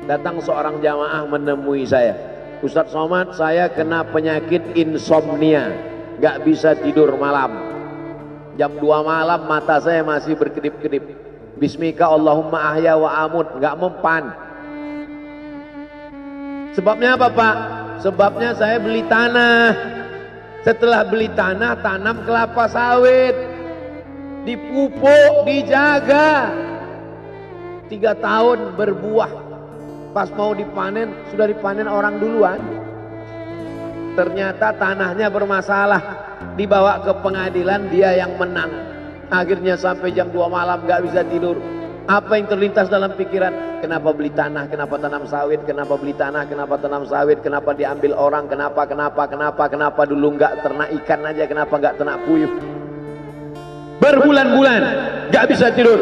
datang seorang jamaah menemui saya. Ustadz Somad, saya kena penyakit insomnia, gak bisa tidur malam. Jam 2 malam mata saya masih berkedip-kedip. Bismika Allahumma ahya wa amut, gak mempan. Sebabnya apa Pak? Sebabnya saya beli tanah. Setelah beli tanah, tanam kelapa sawit, dipupuk, dijaga. 3 tahun berbuah. Pas mau dipanen, sudah dipanen orang duluan. Ternyata tanahnya bermasalah. Dibawa ke pengadilan, dia yang menang. Akhirnya sampai jam 2 malam gak bisa tidur. Apa yang terlintas dalam pikiran? Kenapa beli tanah? Kenapa tanam sawit? Kenapa beli tanah? Kenapa tanam sawit? Kenapa diambil orang? Kenapa dulu gak ternak ikan aja? Kenapa gak ternak puyuh? Berbulan-bulan gak bisa tidur.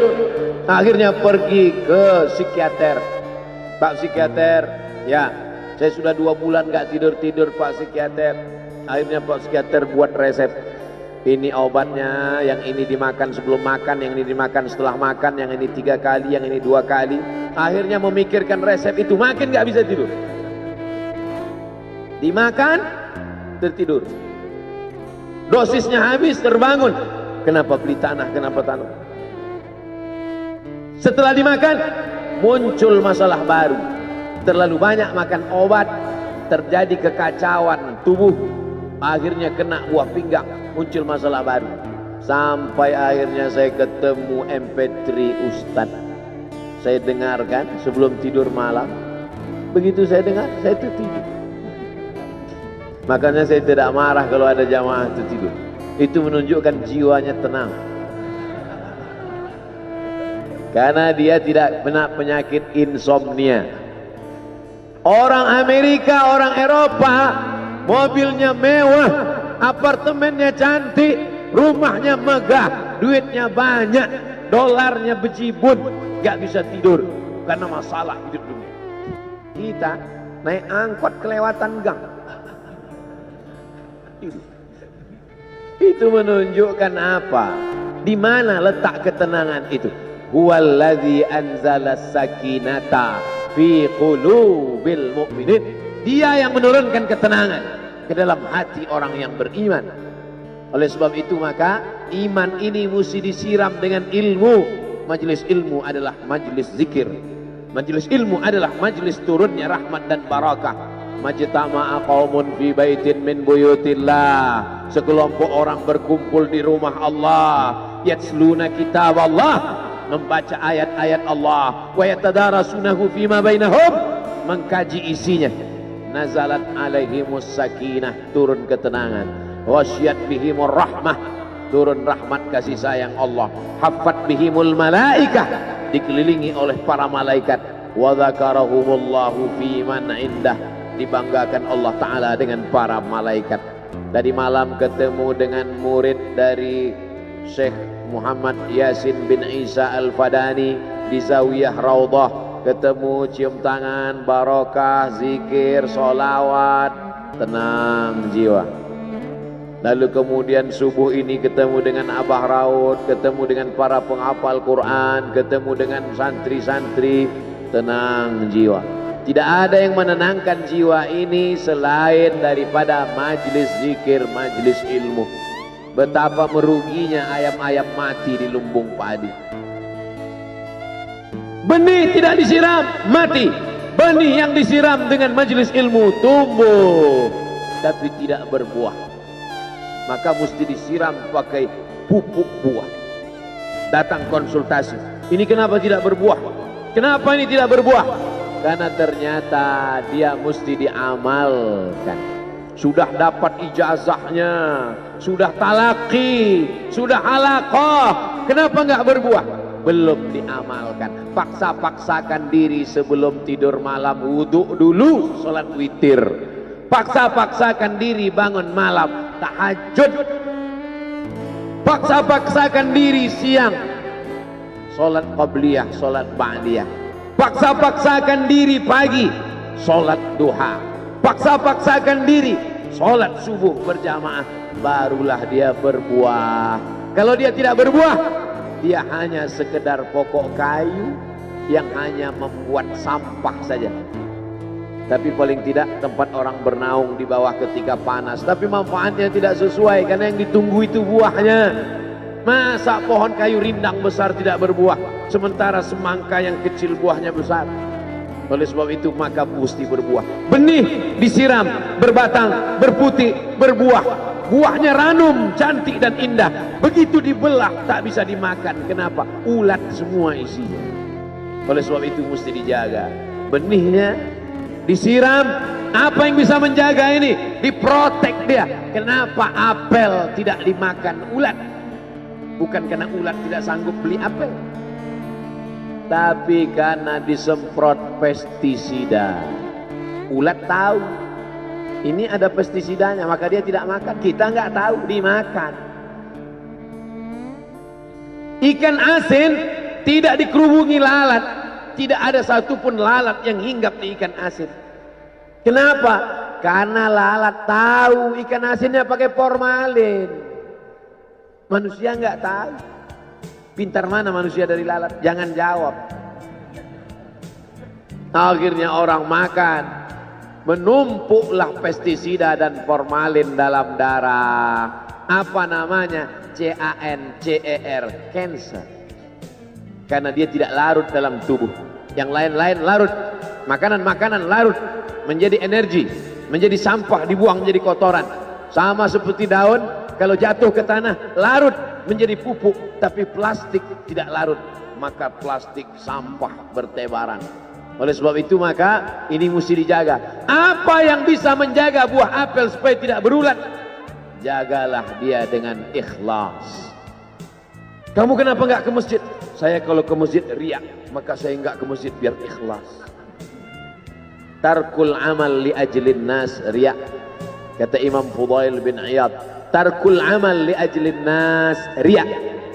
Akhirnya pergi ke psikiater. Pak psikiater, ya saya sudah 2 bulan gak tidur-tidur Pak psikiater. Akhirnya Pak psikiater buat resep. Ini obatnya, yang ini dimakan sebelum makan, yang ini dimakan setelah makan, yang ini 3 kali, yang ini 2 kali. Akhirnya memikirkan resep itu, makin gak bisa tidur. Dimakan, tertidur. Dosisnya habis, terbangun. Kenapa beli tanah, kenapa tanam? Setelah dimakan, muncul masalah baru. Terlalu banyak makan obat, terjadi kekacauan tubuh. Akhirnya kena buah pinggang, muncul masalah baru. Sampai akhirnya saya ketemu MP3 Ustadz. Saya dengarkan sebelum tidur malam. Begitu saya dengar, saya tertidur. Makanya saya tidak marah kalau ada jamaah tertidur. Itu menunjukkan jiwanya tenang. Karena dia tidak kena penyakit insomnia. Orang Amerika, orang Eropa, mobilnya mewah, apartemennya cantik, rumahnya megah, duitnya banyak, dolarnya bejibun, gak bisa tidur karena masalah hidup dunia. Kita naik angkot kelewatan gang. Itu menunjukkan apa? Di mana letak ketenangan itu? Huwallazi anzala sakinata fi qulubil mu'minin. Dia yang menurunkan ketenangan ke dalam hati orang yang beriman. Oleh sebab itu maka iman ini mesti disiram dengan ilmu. Majelis ilmu adalah majelis zikir. Majelis ilmu adalah majelis turunnya rahmat dan barakah. Majtama'a qaumun fi baitin min buyutillah. Sekelompok orang berkumpul di rumah Allah. Yatsluna kitab Allah, membaca ayat-ayat Allah. Wa yatadarasunahu fima bainahum, mengkaji isinya. Nazalat alaihimus sakinah, turun ketenangan. Wasyat bihimur rahmah, turun rahmat kasih sayang Allah. Haffat bihimul malaikah, dikelilingi oleh para malaikat. Wa dzakarahumullahu fi man indah, dibanggakan Allah Ta'ala dengan para malaikat. Tadi malam ketemu dengan murid dari Syekh Muhammad Yasin bin Isa Al-Fadani di Zawiyah Raudhah. Ketemu, cium tangan, barokah, zikir, sholawat, tenang jiwa. Lalu kemudian subuh ini ketemu dengan Abah Raud, ketemu dengan para penghafal Quran, ketemu dengan santri-santri, tenang jiwa. Tidak ada yang menenangkan jiwa ini selain daripada majlis zikir, majlis ilmu. Betapa meruginya ayam-ayam mati di lumbung padi. Benih tidak disiram, mati. Benih yang disiram dengan majlis ilmu tumbuh, tapi tidak berbuah. Maka mesti disiram pakai pupuk buah. Datang konsultasi. Ini kenapa tidak berbuah? Kenapa ini tidak berbuah? Karena ternyata dia mesti diamalkan. Sudah dapat ijazahnya, sudah talaqi, sudah halaqah, kenapa nggak berbuah? Belum diamalkan. Paksa-paksakan diri sebelum tidur malam, wudhu dulu, sholat witir. Paksa-paksakan diri bangun malam, tahajud. Paksa-paksakan diri siang, sholat qabliyah, sholat ba'diyah. Paksa-paksakan diri pagi, sholat duha. Paksa-paksakan diri, sholat subuh berjamaah. Barulah dia berbuah. Kalau dia tidak berbuah, dia hanya sekedar pokok kayu, yang hanya membuat sampah saja. Tapi paling tidak tempat orang bernaung di bawah ketika panas, tapi manfaatnya tidak sesuai karena yang ditunggu itu buahnya. Masa pohon kayu rindang besar tidak berbuah, sementara semangka yang kecil buahnya besar? Oleh sebab itu maka mesti berbuah. Benih disiram, berbatang, berputih, berbuah. Buahnya ranum, cantik dan indah. Begitu dibelah tak bisa dimakan. Kenapa? Ulat semua isinya. Oleh sebab itu mesti dijaga. Benihnya disiram. Apa yang bisa menjaga ini? Diprotek dia. Kenapa apel tidak dimakan ulat? Bukan karena ulat tidak sanggup beli apel, tapi karena disemprot pestisida. Ulat tahu ini ada pestisidanya, maka dia tidak makan. Kita nggak tahu, dimakan. Ikan asin tidak dikerubungi lalat. Tidak ada satupun lalat yang hinggap di ikan asin. Kenapa? Karena lalat tahu ikan asinnya pakai formalin. Manusia nggak tahu. Pintar mana manusia dari lalat? Jangan jawab. Akhirnya orang makan, menumpuklah pestisida dan formalin dalam darah. Apa namanya? CANCER, cancer. Karena dia tidak larut dalam tubuh. Yang lain-lain larut. Makanan-makanan larut menjadi energi, menjadi sampah, dibuang menjadi kotoran. Sama seperti daun, kalau jatuh ke tanah larut menjadi pupuk, tapi plastik tidak larut, maka plastik sampah bertebaran. Oleh sebab itu maka ini mesti dijaga. Apa yang bisa menjaga buah apel supaya tidak berulat? Jagalah dia dengan ikhlas. Kamu kenapa nggak ke masjid? Saya kalau ke masjid riak, maka saya nggak ke masjid biar ikhlas. Tarkul amal li ajlin nas riak. Kata Imam Fudail bin Iyad, tarkul amal li ajlin nas riak.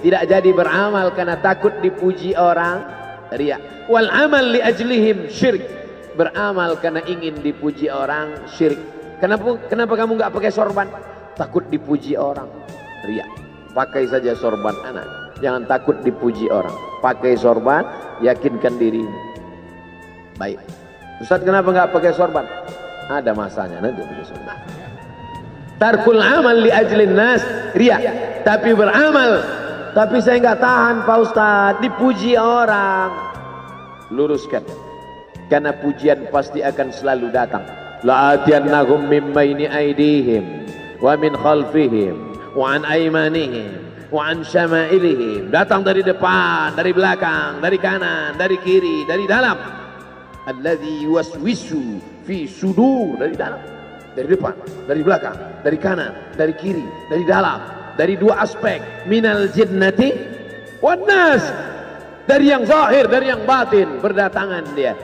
Tidak jadi beramal karena takut dipuji orang, riak. Wal amal li ajlihim syirik. Beramal karena ingin dipuji orang, syirik. Kenapa kamu nggak pakai sorban? Takut dipuji orang, riak. Pakai saja sorban anak, jangan takut dipuji orang. Pakai sorban, yakinkan dirimu. Baik. Ustaz, kenapa nggak pakai sorban? Ada masanya nanti pakai sorban. Tarkul amal li ajlin nas riya. Tapi beramal, tapi saya nggak tahan Pak Ustaz, dipuji orang. Luruskan, karena pujian pasti akan selalu datang. La'atiyannahum min baini aydihim wa min khalfihim wa an aymanihim wa an syama'ilihim. Datang dari depan, dari belakang, dari kanan, dari kiri, dari dalam. Alladzi yuwaswisu fi sudur, dari dalam, dari depan, dari belakang, dari kanan, dari kiri, dari dalam, dari dua aspek, minal jinnati wan nas, dari yang zahir, dari yang batin, berdatangan dia.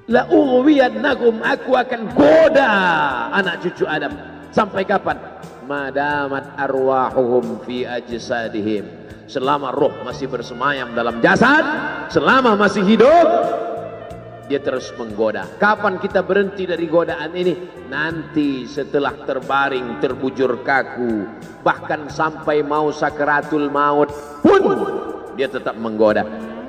La ughwiyannakum, aku akan goda anak cucu Adam. Sampai kapan? Madamat arwahuhum fi ajsadihim, selama roh masih bersemayam dalam jasad, selama masih hidup, dia terus menggoda. Kapan kita berhenti dari godaan ini? Nanti setelah terbaring, terbujur kaku, bahkan sampai mau sakaratul maut pun dia tetap menggoda.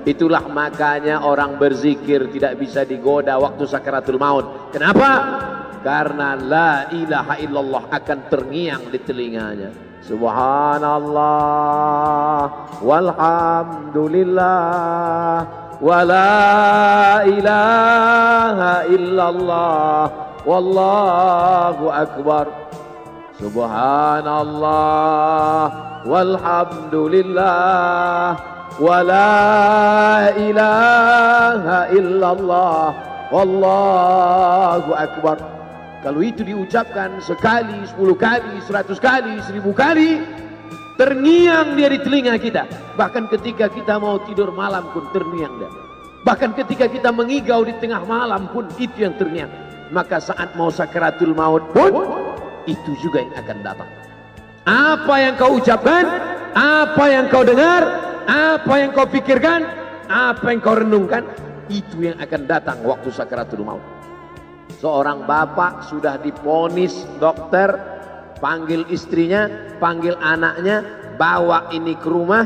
Itulah makanya orang berzikir tidak bisa digoda waktu sakaratul maut. Kenapa? Karena la ilaha illallah akan terngiang di telinganya. Subhanallah walhamdulillah wa la ilaha illallah wallahu akbar. Subhanallah walhamdulillah wa la ilaha illallah wallahu akbar. Kalau itu diucapkan sekali, 10 kali, 100 kali, 1000 kali, terngiang dia di telinga kita. Bahkan ketika kita mau tidur malam pun terngiang dia. Bahkan ketika kita mengigau di tengah malam pun itu yang terngiang. Maka saat mau sakaratul maut pun itu juga yang akan datang. Apa yang kau ucapkan, apa yang kau dengar, apa yang kau pikirkan, apa yang kau renungkan, itu yang akan datang waktu sakaratul maut. Seorang bapak sudah diponis dokter, panggil istrinya, panggil anaknya, bawa ini ke rumah,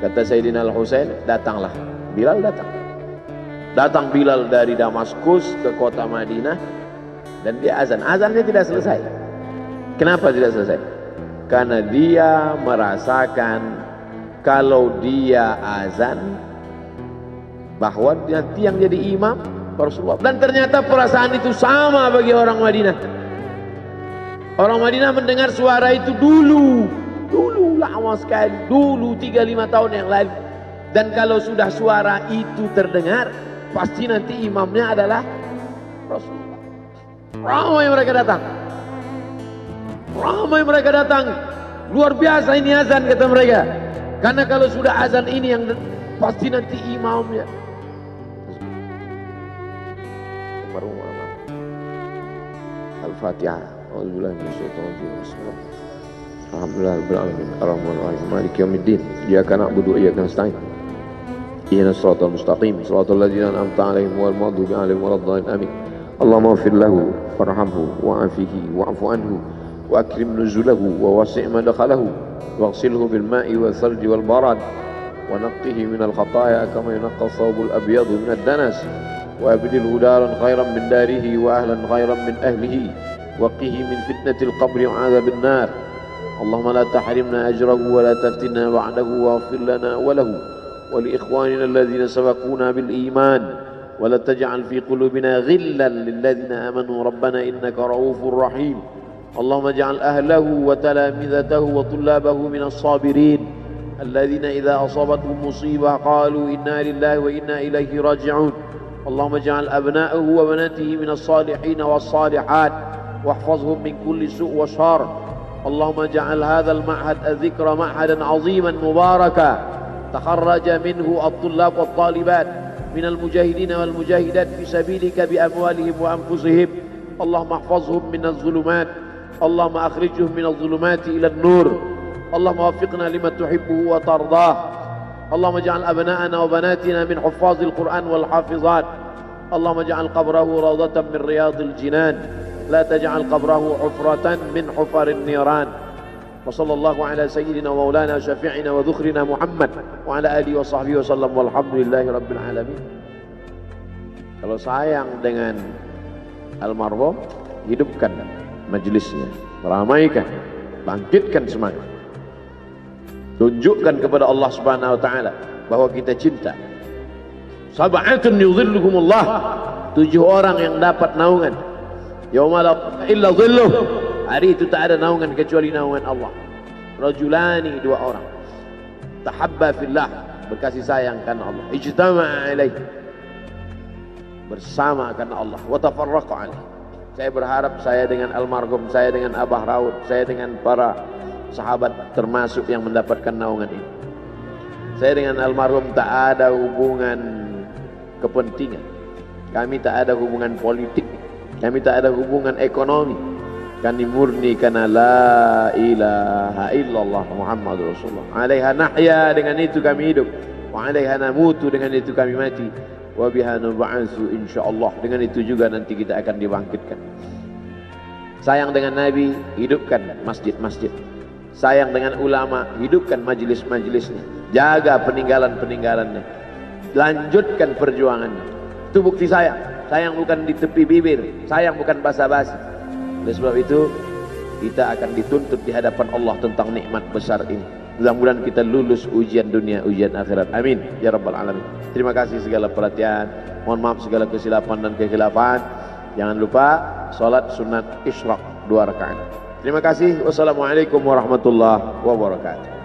Kata Sayyidina Al-Husain, datanglah. Bilal datang. Datang Bilal dari Damaskus ke kota Madinah dan dia azan. Azannya tidak selesai. Kenapa tidak selesai? Karena dia merasakan kalau dia azan bahwa nanti yang jadi imam Rasulullah. Dan ternyata perasaan itu sama bagi orang Madinah. Orang Madinah mendengar suara itu dulu lama sekali, dulu 3-5 tahun yang lalu. Dan kalau sudah suara itu terdengar, pasti nanti imamnya adalah Rasulullah. Ramai mereka datang, luar biasa ini azan, kata mereka. Karena kalau sudah azan ini yang pasti nanti imamnya. Al-Fatihah. A'udzubillahi minasyaitonir rajim. Alhamdulillahirabbil alamin. Arrahmanir rahim. Maliki yaumiddin. Iyyaka na'budu wa iyyaka nasta'in. Ihdinas siratal mustaqim. Shiratal ladzina an'amta 'alaihim ghairil maghdubi 'alaihim waladdallin. Amin. Allahumma ighfir lahu warhamhu wa'afihi wa'fu anhu wa akrim nuzulahu wa wasi' madkhalahu waghsilhu bil ma'i wal thalji wal barad wa naqqihi minal khataaya kama yunqqa ath-thawbul abyadu minad danas wa abdilhu daran khairan min darihi wa ahlan khairan min ahlihi وقه من فتنة القبر وعذاب النار اللهم لا تحرمنا أجره ولا تفتنا بعده واغفر لنا وله ولإخواننا الذين سبقونا بالإيمان ولا تجعل في قلوبنا غلا للذين آمنوا ربنا إنك رؤوف رحيم اللهم اجعل أهله وتلامذته وطلابه من الصابرين الذين إذا أصابتهم مصيبة قالوا إنا لله وإنا إليه راجعون اللهم اجعل أبناءه وبناته من الصالحين والصالحات واحفظهم من كل سوء وشر اللهم اجعل هذا المعهد الذكر معهدا عظيما مباركا تخرج منه الطلاب والطالبات من المجاهدين والمجاهدات في سبيلك بأموالهم وأنفسهم اللهم احفظهم من الظلمات اللهم أخرجهم من الظلمات إلى النور اللهم وفقنا لما تحبه وترضاه اللهم اجعل أبناءنا وبناتنا من حفاظ القرآن والحافظات اللهم اجعل قبره روضة من رياض الجنان لا تجعل قبره حفرة من حفر النيران وصلى الله على سيدنا ومولانا وشفيعنا وذخرنا محمد وعلى آله وصحبه وسلم والحمد لله رب العالمين. Kalau sayang dengan almarhum, hidupkan majelisnya, ramaikan, bangkitkan semangat, tunjukkan kepada Allah Subhanahu wa taala bahwa kita cinta. Sab'atun yudhilluhumullah, 7 orang yang dapat naungan yauma la illa dhilluh, hari itu tak ada naungan kecuali naungan Allah. Rajulani, 2 orang, tahabba fillah, berkasih sayang karena Allah, ijtama'a alaih, bersama karena Allah, wa tafarraqa alaih. Saya berharap saya dengan almarhum, saya dengan Abah Raud, saya dengan para sahabat termasuk yang mendapatkan naungan ini. Saya dengan almarhum tak ada hubungan kepentingan, kami tak ada hubungan politik, kami tak ada hubungan ekonomi. Kami murni karena la ilaha illallah Muhammadur Rasulullah. Alaiha nahya, dengan itu kami hidup. Wa alaiha namutu, dengan itu kami mati. Wa biha nub'atsu insyaallah, dengan itu juga nanti kita akan dibangkitkan. Sayang dengan Nabi, hidupkan masjid-masjid. Sayang dengan ulama, hidupkan majelis-majelisnya. Jaga peninggalan-peninggalannya. Lanjutkan perjuangannya. Itu bukti sayang. Sayang bukan di tepi bibir, sayang bukan basa-basi. Oleh sebab itu kita akan dituntut di hadapan Allah tentang nikmat besar ini. Mudah-mudahan kita lulus ujian dunia, ujian akhirat. Amin ya rabbal alamin. Terima kasih segala perhatian. Mohon maaf segala kesilapan dan kekhilafan. Jangan lupa salat sunat isyraq 2 rakaat. Terima kasih. Wassalamualaikum warahmatullahi wabarakatuh.